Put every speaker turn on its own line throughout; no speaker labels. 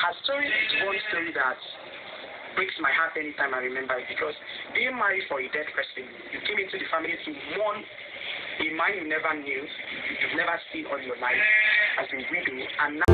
her story is one story that breaks my heart anytime I remember it, because being married for a dead person, you came into the family to mourn a man you never knew, you've never seen all your life as a widow, and now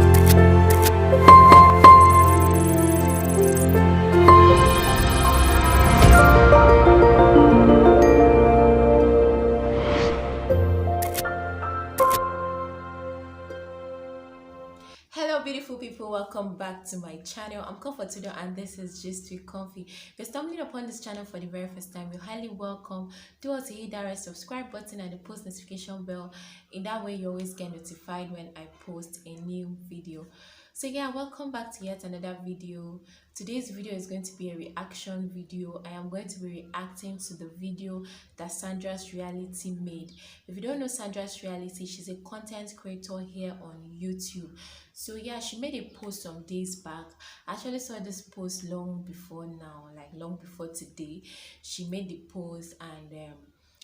Hello beautiful people, welcome back to my channel. I'm Comfortable and this is Just Too Comfy. If you're stumbling upon this channel for the very first time, you're highly welcome. Do also hit that red subscribe button and the post notification bell. In that way you always get notified when I post a new video. So yeah, welcome back to yet another video. Today's video is going to be a reaction video. I am going to be reacting to the video that Sandras Reality made. If you don't know Sandras Reality, she's a content creator here on YouTube. So yeah, she made a post some days back. I actually saw this post long before now, like long before today. She made the post and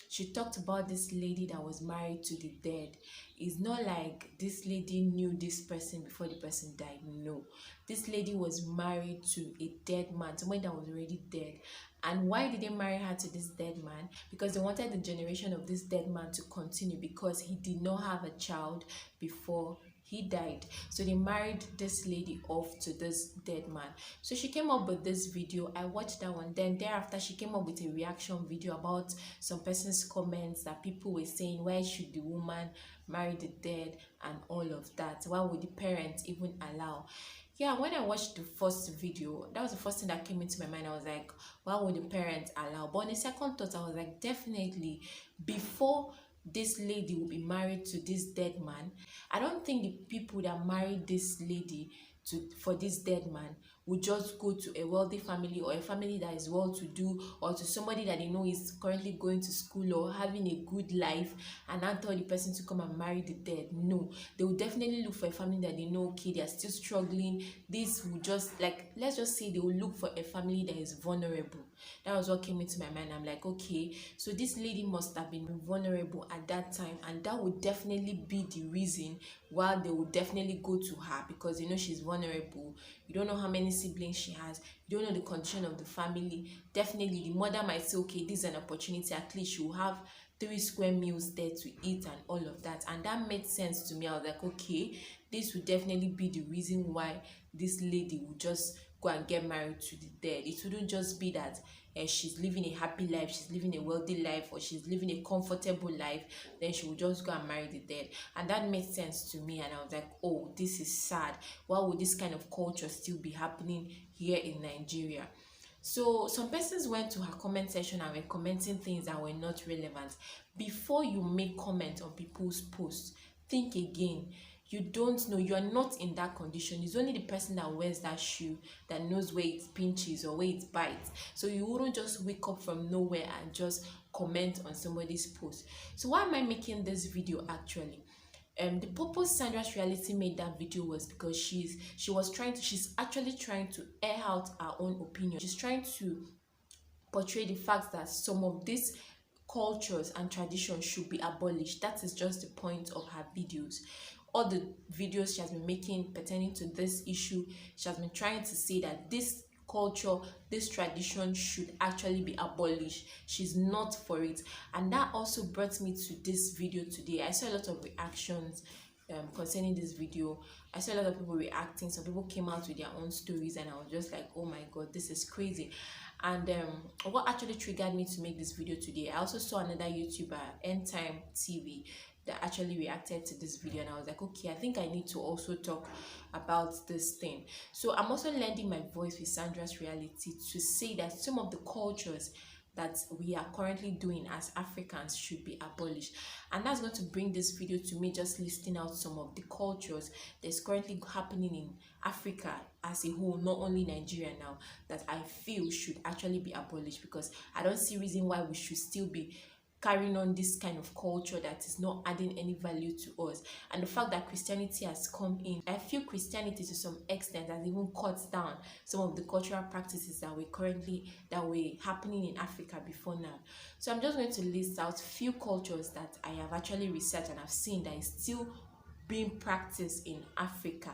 she talked about this lady that was married to the dead. It's not like this lady knew this person before the person died. No, this lady was married to a dead man, someone that was already dead. And why did they marry her to this dead man? Because they wanted the generation of this dead man to continue, because he did not have a child before he died. So they married this lady off to this dead man. So she came up with this video. I watched that one. Then thereafter she came up with a reaction video about some person's comments that people were saying, why should the woman marry the dead and all of that? Why would the parents even allow? Yeah, when I watched the first video, that was the first thing that came into my mind. I was like, why would the parents allow? But on the second thought, I was like, definitely before this lady will be married to this dead man, I don't think the people that married this lady for this dead man would just go to a wealthy family or a family that is well to do, or to somebody that they know is currently going to school or having a good life, and not tell the person to come and marry the dead. No, they will definitely look for a family that they know, okay, they are still struggling. This will just, like, let's just say they will look for a family that is vulnerable. That was what came into my mind. I'm like, okay, so this lady must have been vulnerable at that time, and that would definitely be the reason why they would definitely go to her, because you know she's vulnerable. You don't know how many siblings she has, you don't know the condition of the family. Definitely the mother might say, okay, this is an opportunity, at least she will have 3 square meals there to eat and all of that. And that made sense to me. I was like, okay, this would definitely be the reason why this lady would just go and get married to the dead. It wouldn't just be that she's living a happy life, she's living a wealthy life, or she's living a comfortable life, then she would just go and marry the dead. And that made sense to me, and I was like, oh, this is sad. Why would this kind of culture still be happening here in Nigeria? So some persons went to her comment section and were commenting things that were not relevant. Before you make comment on people's posts, think again. You don't know, you are not in that condition. It's only the person that wears that shoe that knows where it pinches or where it bites. So you wouldn't just wake up from nowhere and just comment on somebody's post. So why am I making this video actually? The purpose Sandras Reality made that video was because she's actually trying to air out her own opinion. She's trying to portray the fact that some of these cultures and traditions should be abolished. That is just the point of her videos. All the videos she has been making pertaining to this issue, she has been trying to say that this culture, this tradition should actually be abolished. She's not for it. And that also brought me to this video today. I saw a lot of reactions concerning this video. I saw a lot of people reacting. Some people came out with their own stories, and I was just like, oh my god, this is crazy. And what actually triggered me to make this video today, I also saw another YouTuber, End Time TV, that actually reacted to this video, and I was like, okay, I think I need to also talk about this thing. So I'm also lending my voice with Sandras Reality to say that some of the cultures that we are currently doing as Africans should be abolished. And that's going to bring this video to me just listing out some of the cultures that's currently happening in Africa as a whole, not only Nigeria now, that I feel should actually be abolished, because I don't see reason why we should still be carrying on this kind of culture that is not adding any value to us. And the fact that Christianity has come in, I feel Christianity to some extent has even cut down some of the cultural practices that were happening in Africa before now. So I'm just going to list out few cultures that I have actually researched and I've seen that is still being practiced in Africa.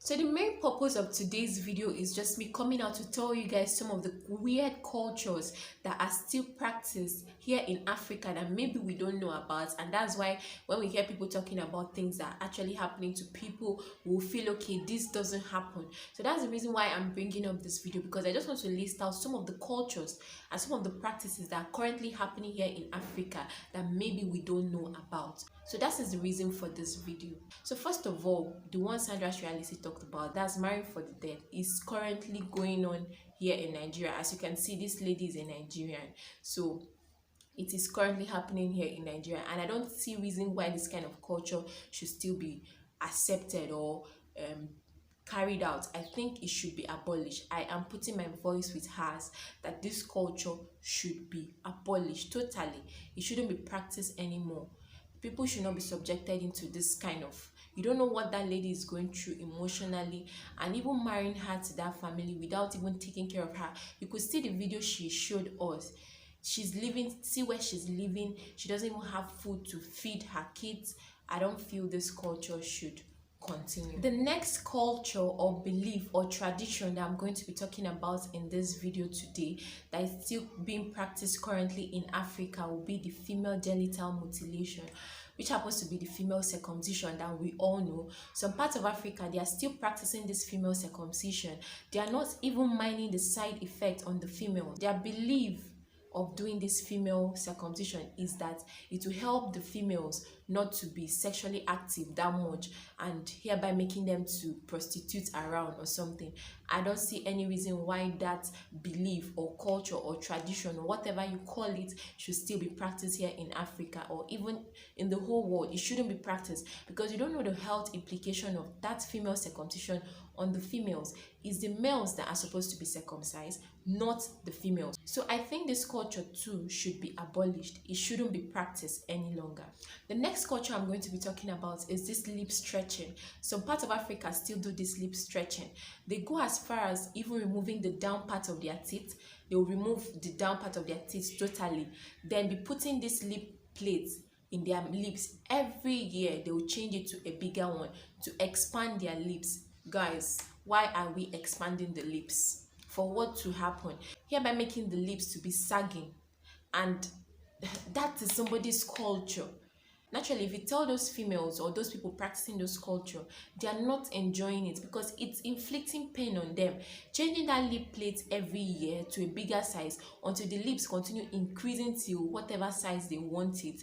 So the main purpose of today's video is just me coming out to tell you guys some of the weird cultures that are still practiced here in Africa that maybe we don't know about, and that's why when we hear people talking about things that are actually happening to people, we'll feel okay, this doesn't happen. So that's the reason why I'm bringing up this video, because I just want to list out some of the cultures and some of the practices that are currently happening here in Africa that maybe we don't know about. So that is the reason for this video. So first of all, the one Sandras Reality talked about, that's marrying for the dead, is currently going on here in Nigeria. As you can see, this lady is a Nigerian. So it is currently happening here in Nigeria, and I don't see reason why this kind of culture should still be accepted or carried out. I think it should be abolished. I am putting my voice with hers that this culture should be abolished totally. It shouldn't be practiced anymore. People should not be subjected into this kind of, you don't know what that lady is going through emotionally, and even marrying her to that family without even taking care of her. You could see the video she showed us. She's living, see where she's living, she doesn't even have food to feed her kids. I don't feel this culture should continue. The next culture or belief or tradition that I'm going to be talking about in this video today that is still being practiced currently in Africa will be the female genital mutilation, which happens to be the female circumcision that we all know. Some parts of Africa, they are still practicing this female circumcision. They are not even minding the side effect on the female. Their belief of doing this female circumcision is that it will help the females not to be sexually active that much, and hereby making them to prostitute around or something. I don't see any reason why that belief or culture or tradition or whatever you call it should still be practiced here in Africa or even in the whole world. It shouldn't be practiced because you don't know the health implication of that female circumcision on the females. It's the males that are supposed to be circumcised, not the females. So I think this culture too should be abolished. It shouldn't be practiced any longer. The next culture I'm going to be talking about is this lip stretching. Some parts of Africa still do this lip stretching. They go as far as even removing the down part of their teeth. They will remove the down part of their teeth totally, then be putting this lip plates in their lips. Every year they will change it to a bigger one to expand their lips. Guys, why are we expanding the lips? For what to happen? Hereby making the lips to be sagging, and that is somebody's culture. Naturally, if you tell those females or those people practicing those culture, they are not enjoying it because it's inflicting pain on them. Changing that lip plate every year to a bigger size until the lips continue increasing till whatever size they want it,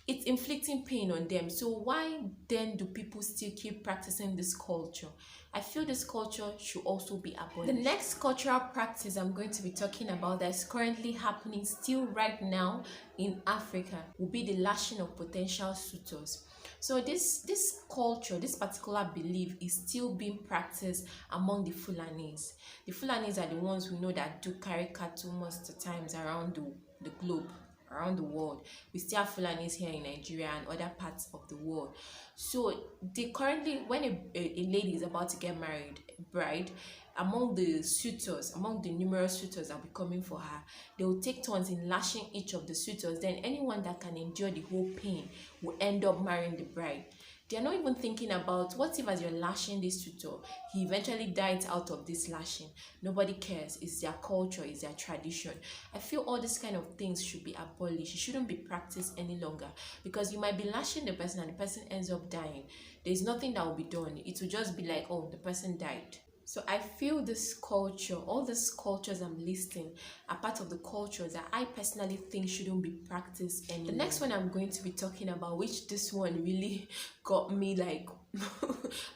it's inflicting pain on them. So why then do people still keep practicing this culture? I feel this culture should also be abolished. The next cultural practice I'm going to be talking about that is currently happening still right now in Africa will be the lashing of potential suitors. So this culture, this particular belief is still being practiced among the Fulanis. The Fulanis are the ones we know that do carry cattle most of the times around the globe, around the world. We still have Fulanis here in Nigeria and other parts of the world. So they currently, when a lady is about to get married, bride, among the suitors, among the numerous suitors that will be coming for her, they will take turns in lashing each of the suitors. Then anyone that can endure the whole pain will end up marrying the bride. They are not even thinking about what if as you're lashing this suitor, he eventually dies out of this lashing. Nobody cares. It's their culture, it's their tradition. I feel all these kind of things should be abolished. It shouldn't be practiced any longer because you might be lashing the person and the person ends up dying. There's nothing that will be done. It will just be like, oh, the person died. So I feel this culture, all these cultures I'm listing are part of the cultures that I personally think shouldn't be practiced anymore. The next one I'm going to be talking about, which this one really got me like,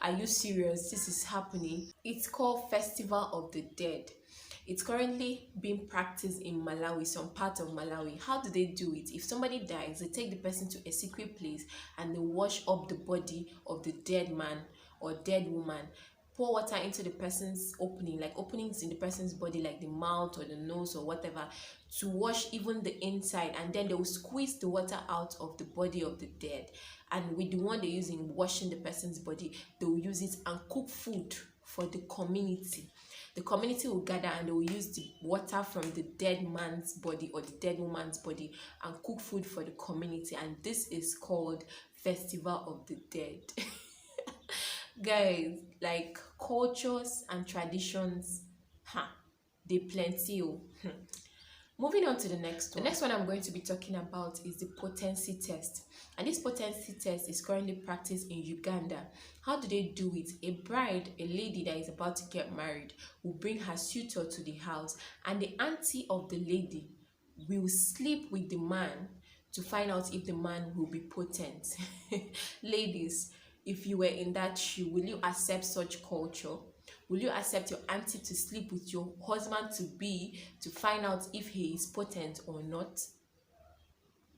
are you serious? This is happening. It's called Festival of the Dead. It's currently being practiced in Malawi, some part of Malawi. How do they do it? If somebody dies, they take the person to a secret place and they wash up the body of the dead man or dead woman, pour water into the person's opening, like openings in the person's body, like the mouth or the nose or whatever, to wash even the inside, and then they will squeeze the water out of the body of the dead, and with the one they use in washing the person's body, they will use it and cook food for the community. The community will gather and they will use the water from the dead man's body or the dead woman's body and cook food for the community, and this is called Festival of the Dead. Guys, like cultures and traditions, huh, they plenty. Oh. Moving on to the next one. The next one I'm going to be talking about is the potency test. And this potency test is currently practiced in Uganda. How do they do it? A bride, a lady that is about to get married, will bring her suitor to the house, and the auntie of the lady will sleep with the man to find out if the man will be potent. Ladies, if you were in that shoe, will you accept such culture? Will you accept your auntie to sleep with your husband to be to find out if he is potent or not?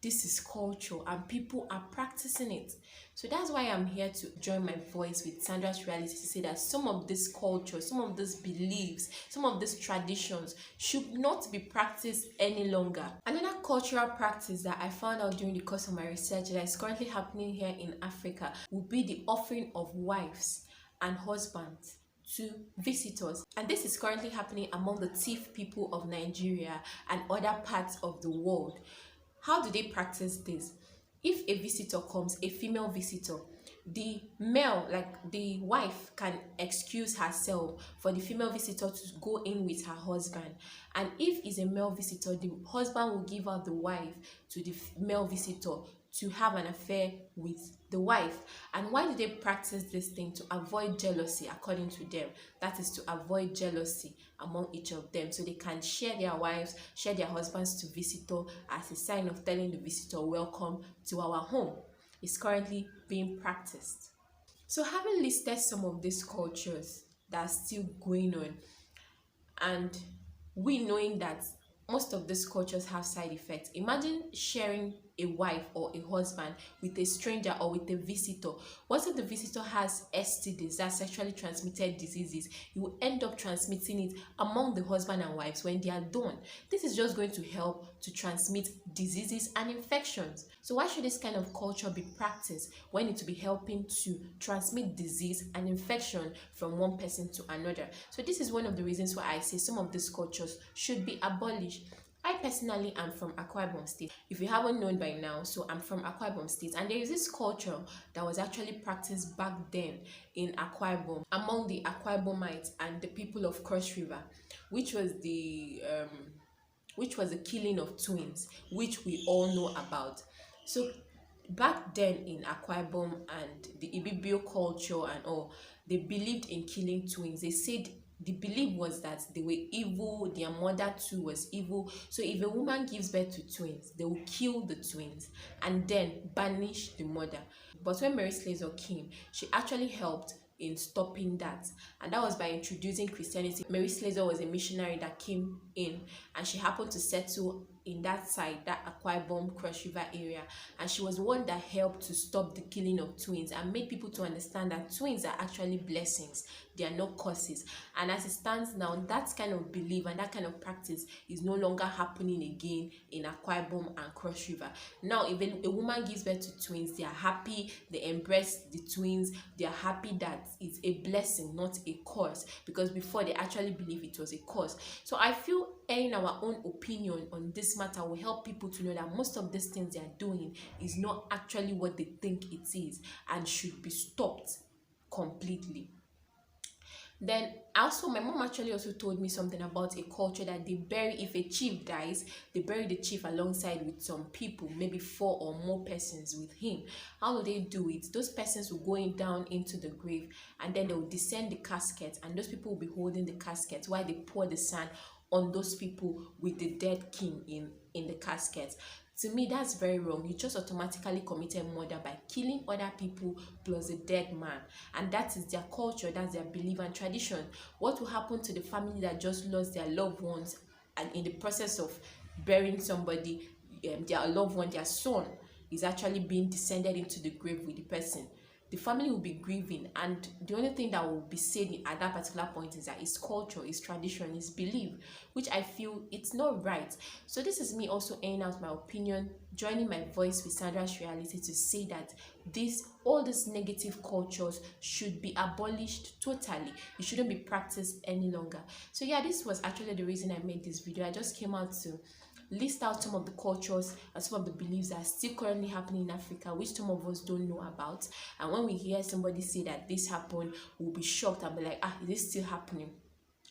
This is culture and people are practicing it. So that's why I'm here to join my voice with Sandras Reality to say that some of this culture, some of these beliefs, some of these traditions should not be practiced any longer. Another cultural practice that I found out during the course of my research that is currently happening here in Africa would be the offering of wives and husbands to visitors, and this is currently happening among the Tiv people of Nigeria and other parts of the world. How do they practice this? If a visitor comes, a female visitor, the male, like the wife, can excuse herself for the female visitor to go in with her husband. And if it's a male visitor, the husband will give out the wife to the male visitor to have an affair with the wife. And why do they practice this thing? To avoid jealousy, according to them. That is to avoid jealousy among each of them, so they can share their wives, share their husbands to visitor as a sign of telling the visitor, welcome to our home. It's currently being practiced. So having listed some of these cultures that are still going on, and we knowing that most of these cultures have side effects, imagine sharing a wife or a husband with a stranger or with a visitor. What if the visitor has STDs, that sexually transmitted diseases? You will end up transmitting it among the husband and wives when they are done. This is just going to help to transmit diseases and infections. So why should this kind of culture be practiced when it will be helping to transmit disease and infection from one person to another? So this is one of the reasons why I say some of these cultures should be abolished. I personally am from Akwa Ibom State. If you haven't known by now, so I'm from Akwa Ibom State, and there is this culture that was actually practiced back then in Akwa Ibom among the Akwa Ibomites and the people of Cross River, which was the killing of twins, which we all know about. So back then in Akwa Ibom and the IGBO culture and all, they believed in killing twins. They said the belief was that they were evil, their mother too was evil. So if a woman gives birth to twins, they will kill the twins and then banish the mother. But when Mary Slessor came, she actually helped in stopping that, and that was by introducing Christianity. Mary Slessor was a missionary that came in, and she happened to settle in that side, that Akwa Ibom Cross River area, and she was one that helped to stop the killing of twins and made people to understand that twins are actually blessings, they are not curses. And as it stands now, that kind of belief and that kind of practice is no longer happening again in Akwa Ibom and Cross River. Now if a woman gives birth to twins, they are happy, they embrace the twins, they are happy that it's a blessing, not a curse, because before they actually believe it was a curse. So I feel airing our own opinion on this matter will help people to know that most of these things they are doing is not actually what they think it is and should be stopped completely. Then also my mom actually also told me something about a culture that they bury, if a chief dies, they bury the chief alongside with some people, maybe 4 or more persons with him. How do they do it? Those persons will go down into the grave, and then they will descend the casket, and those people will be holding the casket while they pour the sand on those people with the dead king in the casket. To me, that's very wrong. You just automatically committed murder by killing other people plus a dead man, and that is their culture, that's their belief and tradition. What will happen to the family that just lost their loved ones, and in the process of burying somebody, their loved one, their son, is actually being descended into the grave with the person? The family will be grieving, and the only thing that will be said at that particular point is that it's culture, it's tradition, it's belief, which I feel it's not right. So this is me also airing out my opinion, joining my voice with Sandras Reality to say that all these negative cultures should be abolished totally. It shouldn't be practiced any longer. So yeah, this was actually the reason I made this video. I just came out to list out some of the cultures and some of the beliefs that are still currently happening in Africa, which some of us don't know about. And when we hear somebody say that this happened, we'll be shocked and be like, is this still happening?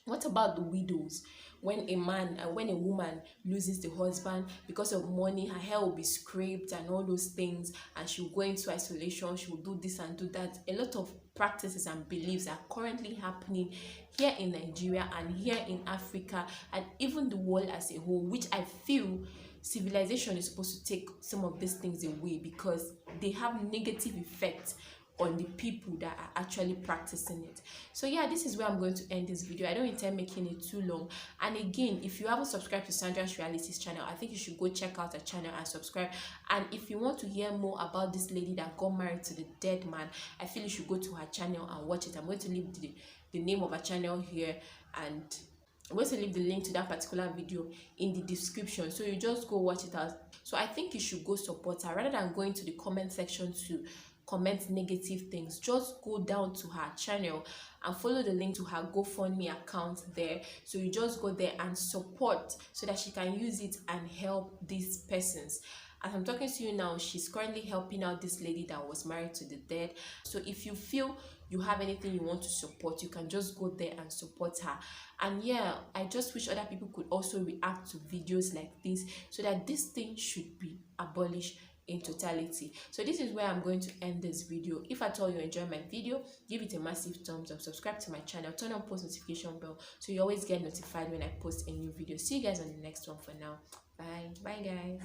What about the widows? When a woman loses the husband because of money, her hair will be scraped and all those things, and she'll go into isolation, she'll do this and do that. A lot of practices and beliefs are currently happening here in Nigeria and here in Africa and even the world as a whole, which I feel civilization is supposed to take some of these things away because they have negative effects on the people that are actually practicing it. So yeah, this is where I'm going to end this video. I don't intend making it too long. And again, if you haven't subscribed to Sandras Reality's channel, I think you should go check out her channel and subscribe. And if you want to hear more about this lady that got married to the dead man, I feel you should go to her channel and watch it. I'm going to leave the name of her channel here, and I'm going to leave the link to that particular video in the description, so you just go watch it out. So I think you should go support her rather than going to the comment section to comment negative things. Just go down to her channel and follow the link to her GoFundMe account there. So you just go there and support so that she can use it and help these persons. As I'm talking to you now, she's currently helping out this lady that was married to the dead. So if you feel you have anything you want to support, you can just go there and support her. And yeah, I just wish other people could also react to videos like this so that this thing should be abolished in totality. So this is where I'm going to end this video. If at all you enjoy my video, give it a massive thumbs up, subscribe to my channel, turn on post notification bell so you always get notified when I post a new video. See you guys on the next one. For now, bye guys.